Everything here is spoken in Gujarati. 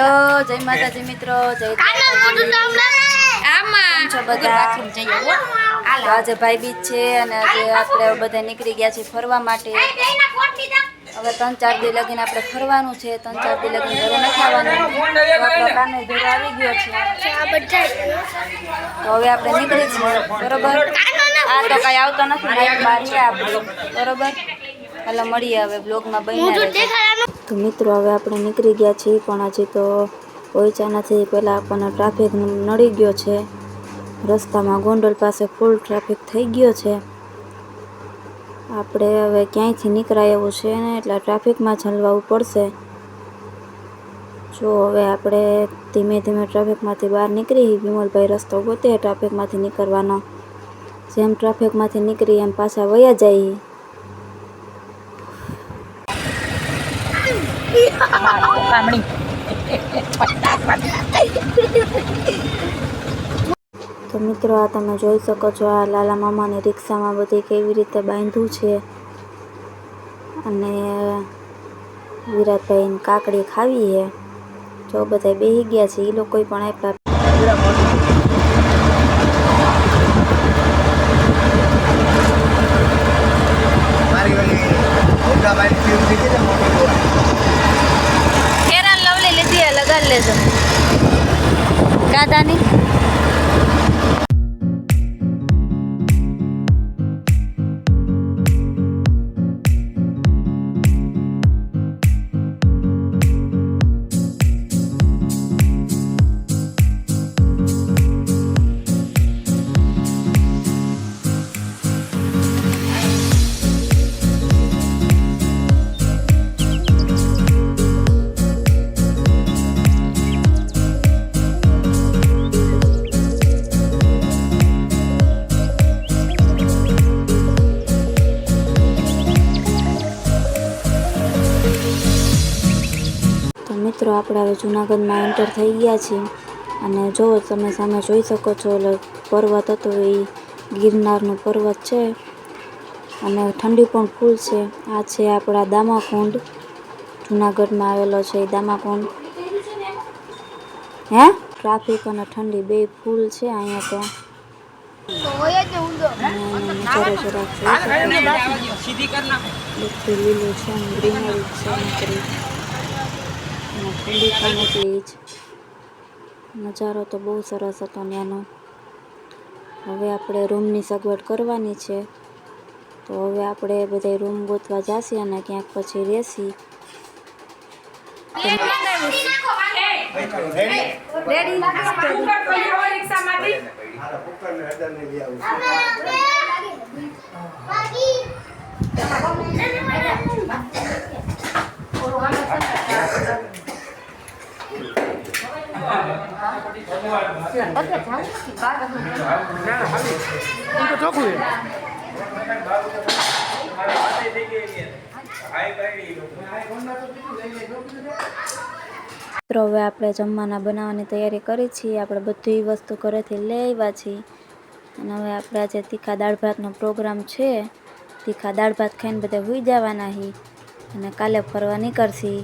હેલો જય માતાજી મિત્રો, જય આજે ભાઈ બીજ છે અને આજે આપણે બધા નીકળી ગયા છીએ ફરવા માટે. હવે 3-4 દી લગીને આપણે ફરવાનું છે. 3-4 દી લગીને ઘરે નથી આવવાનું. આપણો કાનો ઘરે આવી ગયો છે તો હવે આપણે નીકળી છીએ. બરોબર, આ તો કઈ આવતો નથી, નાઈટ બાર છે આપણે. બરોબર, હાલો મળીએ હવે બ્લોગમાં બન્યા રહેજો. તો મિત્રો હવે આપણે નીકળી ગયા છીએ પણ હજી તો પહોંચ્યા નથી. પહેલાં આપણને ટ્રાફિક નડી ગયો છે. રસ્તામાં ગોંડલ પાસે ફૂલ ટ્રાફિક થઈ ગયો છે. આપણે હવે ક્યાંયથી નીકળાય એવું છે ને એટલે ટ્રાફિકમાં જ હલવાવું પડશે. જો હવે આપણે ધીમે ધીમે ટ્રાફિકમાંથી બહાર નીકળી. વિમલભાઈ રસ્તો ગોતે ટ્રાફિકમાંથી નીકળવાનો. જેમ ટ્રાફિકમાંથી નીકળી એમ પાછા વયા જાય. તો મિત્રો આ તમે જોઈ શકો છો, આ લાલા મામાની રિક્ષામાં બધી કેવી રીતે બાંધ્યું છે. અને વિરાટભાઈને કાકડી ખાવી છે. જો બધા બેસી ગયા છે, એ લોકો પણ આપ્યા. લવલી લીધી લગાડ લેજો કાદાની. મિત્રો આપણે હવે જૂનાગઢમાં એન્ટર થઈ ગયા છીએ. અને જો તમે સામે જોઈ શકો છો, પર્વત હતો એ ગિરનારનો પર્વત છે. અને ઠંડી પણ ફૂલ છે. આ છે આપણા દામાકુંડ, જૂનાગઢમાં આવેલો છે એ દામાકુંડ. હે ટ્રાફિક અને ઠંડી બે ફૂલ છે અહીંયા તો. લીલું છે, ગ્રીનરી છે. ઠંડી પણ એટલી જ. નજારો તો બહુ સરસ હતો ત્યાંનો. હવે આપણે રૂમની સગવડ કરવાની છે તો હવે આપણે બધા રૂમ ગોતવા જઈએ અને ક્યાંક પછી રહેશી. તો હવે આપણે જમવાના બનાવવાની તૈયારી કરી છીએ. આપણે બધી વસ્તુ ઘરેથી લઈ આવ્યા છીએ. અને હવે આપણે આજે તીખા દાળ ભાતનો પ્રોગ્રામ છે. તીખા દાળ ભાત ખાઈને બધા સૂઈ જવાના છીએ અને કાલે ફરવા નીકળશી.